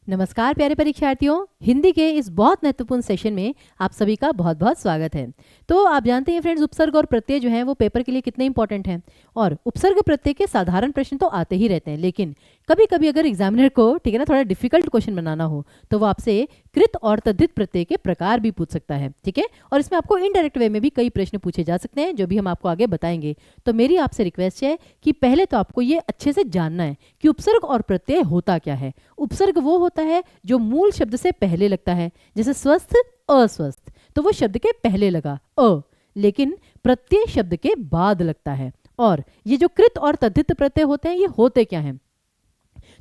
नमस्कार प्यारे परीक्षार्थियों, हिंदी के इस बहुत महत्वपूर्ण सेशन में आप सभी का बहुत बहुत स्वागत है। तो आप जानते हैं फ्रेंड्स, उपसर्ग और प्रत्यय जो हैं वो पेपर के लिए कितने इंपॉर्टेंट हैं। और उपसर्ग प्रत्यय के साधारण प्रश्न तो आते ही रहते हैं, लेकिन कभी कभी अगर एग्जामिनर को ठीक है ना थोड़ा डिफिकल्ट क्वेश्चन बनाना हो तो वो आपसे कृत और तद्धित प्रत्यय के प्रकार भी पूछ सकता है। ठीक है, और इसमें आपको इनडायरेक्ट वे में भी कई प्रश्न पूछे जा सकते हैं, जो भी हम आपको आगे बताएंगे। तो मेरी आपसे रिक्वेस्ट है कि पहले तो आपको ये अच्छे से जानना है कि उपसर्ग और प्रत्यय होता क्या है। उपसर्ग वो होता है जो मूल शब्द से पहले लगता है, जैसे स्वस्थ अस्वस्थ, तो वो शब्द के पहले लगा अ, लेकिन प्रत्यय शब्द के बाद लगता है। और ये जो कृत और तद्धित प्रत्यय होते हैं, ये होते क्या हैं?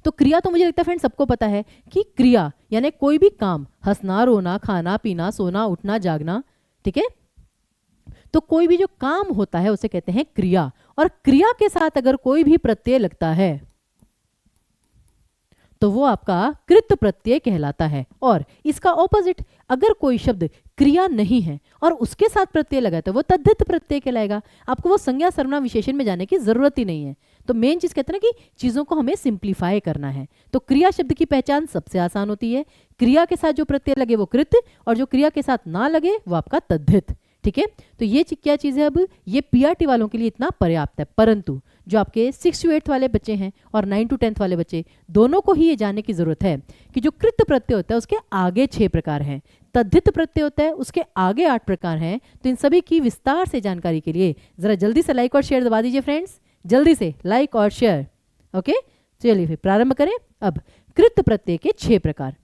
तो क्रिया तो मुझे लगता है फ्रेंड सबको पता है कि क्रिया यानी कोई भी काम, हंसना, रोना, खाना, पीना, सोना, उठना, जागना, ठीक है। तो कोई भी जो काम होता है उसे कहते हैं क्रिया, और क्रिया के साथ अगर कोई भी प्रत्यय लगता है तो वो आपका कृत प्रत्यय कहलाता है। और इसका ऑपोजिट, अगर कोई शब्द क्रिया नहीं है और उसके साथ प्रत्यय लगा तो वो तद्धित प्रत्यय कहलाएगा। आपको वो संज्ञा सर्वनाम विशेषण में जाने की जरूरत ही नहीं है। तो मेन चीज कहते हैं ना कि चीजों को हमें सिंप्लीफाई करना है। तो क्रिया शब्द की पहचान सबसे आसान होती है, क्रिया के साथ जो प्रत्यय लगे वो कृत, और जो क्रिया के साथ ना लगे वो आपका तद्धित। ठीक है, तो ये क्या चीज़ है, अब ये पीआरटी वालों के लिए इतना पर्याप्त है। परंतु जो आपके 6 to 8 वाले बच्चे हैं और 9 to 10 वाले बच्चे, दोनों को ही ये जानने की जरूरत है कि जो कृत प्रत्यय होता है उसके आगे 6 प्रकार हैं, तद्धित प्रत्यय होता है उसके आगे 8 प्रकार हैं। तो इन सभी की विस्तार से जानकारी के लिए जरा जल्दी से लाइक और शेयर दबा दीजिए फ्रेंड्स, जल्दी से लाइक और शेयर। ओके, चलिए फिर प्रारंभ करें। अब कृत प्रत्यय के 6 प्रकार: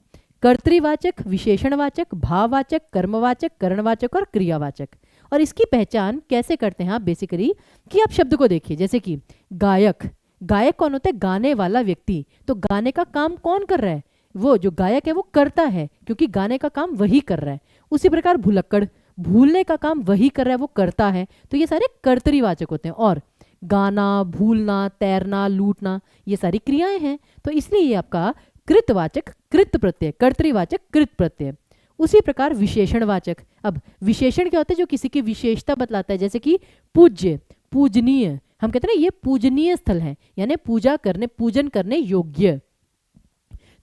कर्तृवाचक, विशेषणवाचक, भाववाचक, कर्मवाचक, करणवाचक और क्रियावाचक। और इसकी पहचान कैसे करते हैं आप? बेसिकली कि आप शब्द को देखिए, जैसे कि गायक, गायक कौन होता है? गाने वाला व्यक्ति। तो गाने का काम कौन कर रहा है? वो जो गायक है वो करता है, क्योंकि गाने का काम वही कर रहा है। उसी प्रकार भुलक्कड़, भूलने का काम वही कर रहा है, वो करता है। तो ये सारे कर्तृवाचक होते हैं। और गाना, भूलना, तैरना, लूटना, ये सारी क्रियाएं हैं। तो इसलिए ये आपका कृतवाचक कृत प्रत्यय, कर्तृवाचक कृत प्रत्यय। उसी प्रकार विशेषणवाचक। अब विशेषण क्या होता है? जो किसी की विशेषता बतलाता है, जैसे कि पूज्य, पूजनीय। हम कहते हैं ना ये पूजनीय स्थल है, यानी पूजा करने, पूजन करने योग्य।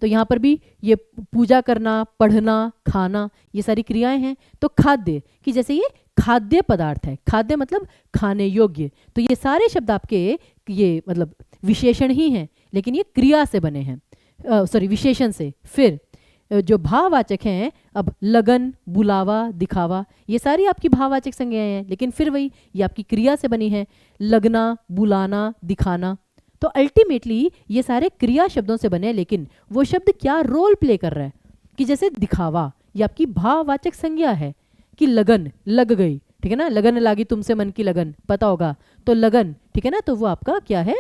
तो यहाँ पर भी ये पूजा करना, पढ़ना, खाना, ये सारी क्रियाएं हैं। तो खाद्य, कि जैसे ये खाद्य पदार्थ है, खाद्य मतलब खाने योग्य। तो ये सारे शब्द आपके ये मतलब विशेषण ही हैं, लेकिन ये क्रिया से बने हैं, सॉरी विशेषण से। फिर जो भाववाचक हैं, अब लगन, बुलावा, दिखावा, ये सारी आपकी भाववाचक संज्ञाएं हैं, लेकिन फिर वही ये आपकी क्रिया से बनी है, लगना, बुलाना, दिखाना। तो अल्टीमेटली ये सारे क्रिया शब्दों से बने हैं, लेकिन वो शब्द क्या रोल प्ले कर रहा है? कि जैसे दिखावा, ये आपकी भाववाचक संज्ञा है, कि लगन, लग गई, ठीक है ना, लगन लागी तुमसे मन की लगन, पता होगा, तो लगन, ठीक है ना, तो वो आपका क्या है?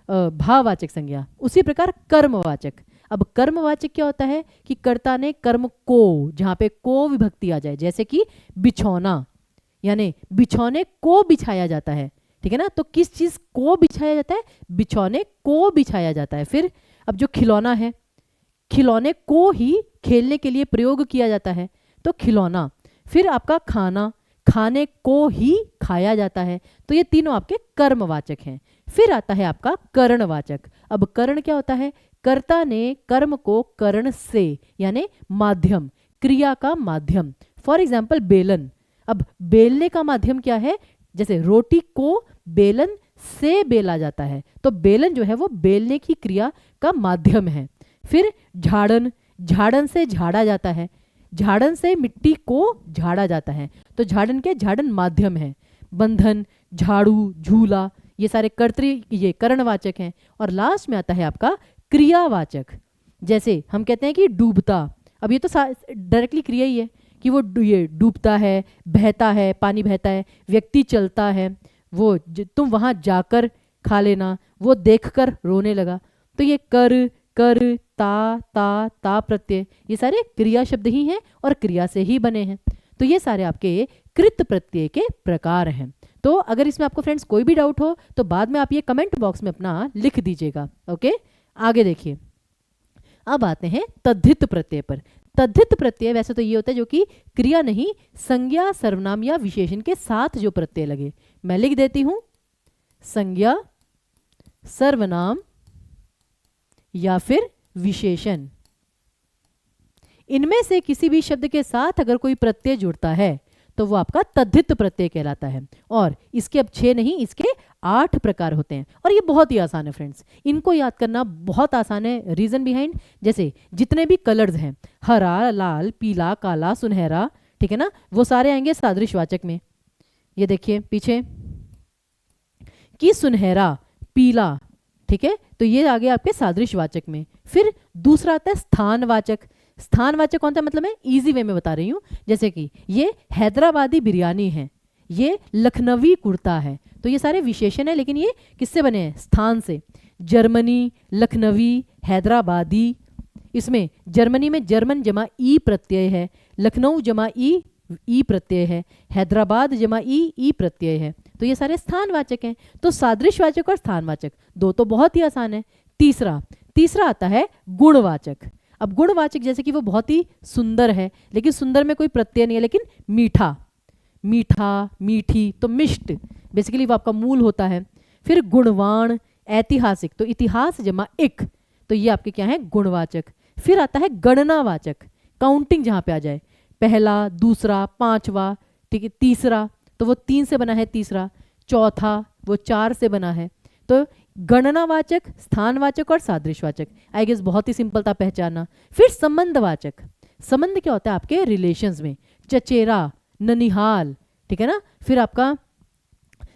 भाववाचक संज्ञा। उसी प्रकार कर्मवाचक। अब कर्मवाचक क्या होता है? कि कर्ता ने कर्म को, जहां पे को विभक्ति आ जाए, जैसे कि बिछौना, यानी बिछौने को बिछाया जाता है, ठीक है ना। तो किस चीज को बिछाया जाता है? बिछौने को बिछाया जाता है। फिर अब जो खिलौना है, खिलौने को ही खेलने के लिए प्रयोग किया जाता है, तो खिलौना। फिर आपका खाना, खाने को ही खाया जाता है। तो ये तीनों आपके कर्मवाचक हैं। फिर आता है आपका करणवाचक। अब करण क्या होता है? कर्ता ने कर्म को करण से, यानी माध्यम, क्रिया का माध्यम। फॉर एग्जाम्पल बेलन। अब बेलने का माध्यम क्या है? जैसे रोटी को बेलन से बेला जाता है, तो बेलन जो है वो बेलने की क्रिया का माध्यम है। फिर झाड़न, झाड़न से झाड़ा जाता है, झाड़न से मिट्टी को झाड़ा जाता है, तो झाड़न के झाड़न माध्यम है। बंधन, झाड़ू, झूला, ये सारे ये करणवाचक हैं। और लास्ट में आता है आपका क्रियावाचक। जैसे हम कहते हैं कि डूबता, अब ये तो डायरेक्टली क्रिया ही है कि वो ये डूबता है, बहता है, पानी बहता है। व्यक्ति चलता है, वो तुम वहां जाकर खा लेना, वो देखकर रोने लगा। तो ये कर, कर, ता प्रत्यय, ये सारे क्रिया शब्द ही हैं और क्रिया से ही बने हैं। तो ये सारे आपके कृत प्रत्यय के प्रकार हैं। तो अगर इसमें आपको फ्रेंड्स कोई भी डाउट हो तो बाद में आप ये कमेंट बॉक्स में अपना लिख दीजिएगा। ओके, आगे देखिए। अब आते हैं तद्धित प्रत्यय पर। तद्धित प्रत्यय वैसे तो ये होता है जो कि क्रिया नहीं, संज्ञा, सर्वनाम या विशेषण के साथ जो प्रत्यय लगे। मैं लिख देती हूं, संज्ञा, सर्वनाम या फिर विशेषण। इनमें से किसी भी शब्द के साथ अगर कोई प्रत्यय जुड़ता है तो वो आपका तद्धित प्रत्यय कहलाता है। और इसके अब 6 नहीं, इसके 8 प्रकार होते हैं और ये बहुत ही आसान है फ्रेंड्स, इनको याद करना बहुत आसान है। रीजन बिहाइंड, जैसे जितने भी कलर्स हैं, हरा, लाल, पीला, काला, सुनहरा, ठीक है ना, वो सारे आएंगे सादृशवाचक में। ये देखिए पीछे कि सुनहरा, पीला, ठीक है, तो ये आ गया आपके सादृशवाचक में। फिर दूसरा आता है स्थानवाचक। स्थानवाचक कौन सा मतलब है, इजी वे में बता रही हूँ। जैसे कि ये हैदराबादी बिरयानी है, ये लखनवी कुर्ता है, तो ये सारे विशेषण है, लेकिन ये किससे बने हैं, स्थान से। जर्मनी, लखनवी, हैदराबादी, इसमें जर्मनी में जर्मन जमा ई प्रत्यय है, लखनऊ जमा ई प्रत्यय है, हैदराबाद जमा ई प्रत्यय है, तो ये सारे स्थानवाचक हैं। तो सादृशवाचक और स्थानवाचक दो तो बहुत ही आसान है। तीसरा आता है गुणवाचक। अब गुणवाचक जैसे कि वो बहुत ही सुंदर है, लेकिन सुंदर में कोई प्रत्यय नहीं है, लेकिन मीठा, मीठा, मीठी, तो मिष्ट बेसिकली वो आपका मूल होता है। फिर गुणवान, ऐतिहासिक, तो इतिहास जमा इक, तो ये आपके क्या है, गुणवाचक। फिर आता है गणनावाचक, काउंटिंग जहाँ पे आ जाए, पहला, दूसरा, पांचवा, ठीक है, तीसरा, तो वो 3 से बना है तीसरा, चौथा वो 4 से बना है। तो गणनावाचक, स्थानवाचक और सादृशवाचक, आई गेस बहुत ही सिंपल था पहचानना। फिर संबंधवाचक, संबंध क्या होता है आपके रिलेशंस में, चचेरा, ननिहाल, ठीक है ना। फिर आपका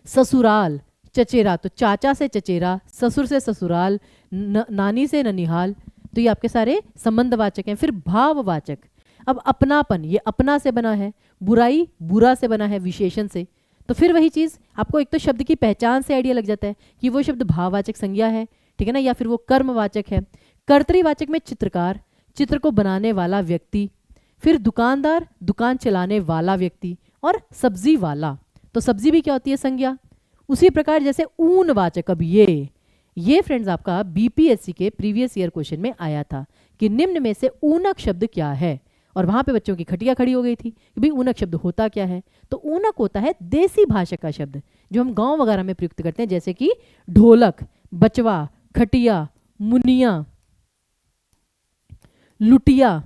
ससुराल, चचेरा, तो चाचा से चचेरा, ससुर से ससुराल, नानी से ननिहाल, तो ये आपके सारे संबंधवाचक हैं। फिर भाववाचक, अब अपनापन, ये अपना से बना है, बुराई बुरा से बना है, विशेषण से। तो फिर वही चीज़ आपको एक तो शब्द की पहचान से आइडिया लग जाता है कि वो शब्द भाववाचक संज्ञा है, ठीक है ना, या फिर वो कर्मवाचक है। कर्तृवाचक में चित्रकार, चित्र को बनाने वाला व्यक्ति। फिर दुकानदार, दुकान चलाने वाला व्यक्ति। और सब्जी वाला, तो सब्जी भी क्या होती है, संज्ञा। उसी प्रकार जैसे ऊनवाचक, अब ये फ्रेंड्स आपका बीपीएससी के प्रीवियस ईयर क्वेश्चन में आया था कि निम्न में से ऊनक शब्द क्या है, और वहां पे बच्चों की खटिया खड़ी हो गई थी कि भाई ऊनक शब्द होता क्या है। तो ऊनक होता है देसी भाषा का शब्द जो हम गांव वगैरह में प्रयुक्त करते हैं, जैसे कि ढोलक, बचवा, खटिया, मुनिया, लुटिया,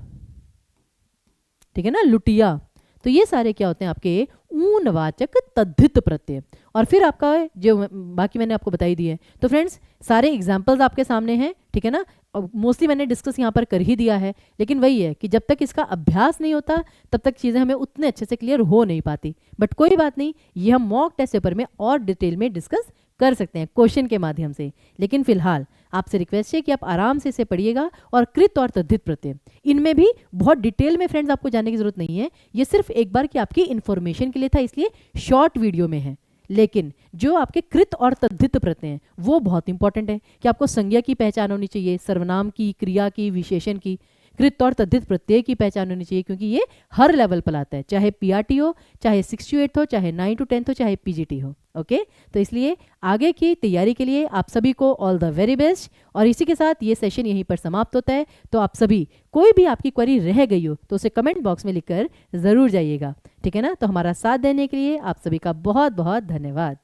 ठीक है ना, लुटिया। तो ये सारे क्या होते हैं आपके ऊनवाचक तद्धित प्रत्यय। और फिर आपका जो बाकी मैंने आपको बताई दी है। तो फ्रेंड्स सारे एग्जाम्पल्स आपके सामने हैं, ठीक है ना, मोस्टली मैंने डिस्कस यहाँ पर कर ही दिया है, लेकिन वही है कि जब तक इसका अभ्यास नहीं होता तब तक चीज़ें हमें उतने अच्छे से क्लियर हो नहीं पाती। बट कोई बात नहीं, ये हम मॉक टेस्ट पेपर में और डिटेल में डिस्कस कर सकते हैं क्वेश्चन के माध्यम से। लेकिन फिलहाल आपसे रिक्वेस्ट है कि आप आराम से इसे पढ़िएगा। और कृत और तद्धित प्रत्यय, इनमें भी बहुत डिटेल में फ्रेंड्स आपको जानने की जरूरत नहीं है, ये सिर्फ एक बार की आपकी इन्फॉर्मेशन के लिए था, इसलिए शॉर्ट वीडियो में है। लेकिन जो आपके कृत और तद्धित प्रत्यय हैं वो बहुत इंपॉर्टेंट है कि आपको संज्ञा की पहचान होनी चाहिए, सर्वनाम की, क्रिया की, विशेषण की। कृत और तद्धित प्रत्यय की पहचान होनी चाहिए, क्योंकि ये हर लेवल पर आता है, चाहे पीआरटी हो, चाहे 6 to 8 हो, चाहे 9 to 10 हो, चाहे पीजीटी हो। ओके, तो इसलिए आगे की तैयारी के लिए आप सभी को ऑल द वेरी बेस्ट। और इसी के साथ ये सेशन यहीं पर समाप्त होता है। तो आप सभी, कोई भी आपकी क्वेरी रह गई हो तो उसे कमेंट बॉक्स में लिखकर ज़रूर जाइएगा, ठीक है ना। तो हमारा साथ देने के लिए आप सभी का बहुत बहुत धन्यवाद।